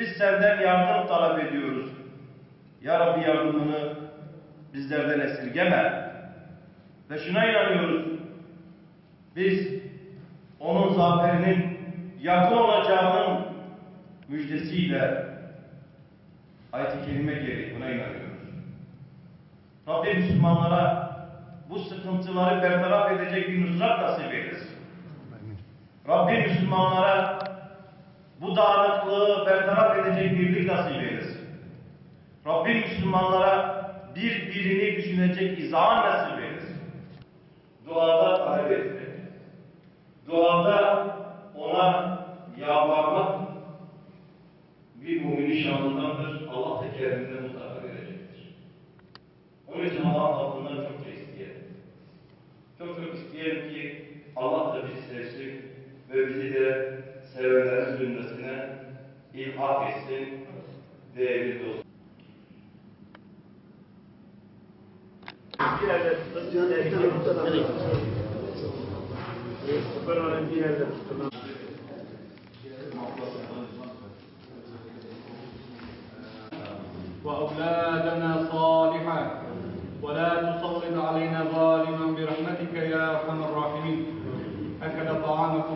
Biz senden yardım talep ediyoruz. Ya Rabbi yardımını bizlerden esirgeme. Ve şuna inanıyoruz. Biz onun zaferinin yakın olacağının müjdesiyle ayet-i kerime gereği buna inanıyoruz. Rabbim Müslümanlara bu sıkıntıları bertaraf edecek bir nusrat nasip eylesin. Rabbim Müslümanlara bu dağınıklığı bertaraf edecek birlik nasip eylesin. Rabbim Müslümanlara birbirini düşünecek izan nasip eylesin. Duada talep etmek, duada ona yalvarmak bir müminin şanındandır. Allah da kereminde mutlaka verecektir. Onun için Allah'ın kapından çok isteyelim. Çok isteyelim ki Allah da bizi sevsin ve bizi de sevenlerin zümresine ilhak etsin, değerli dostum. وأولادنا صالحا ولا تسلط علينا ظالما برحمتك يا أرحم الراحمين. أكل طعامكم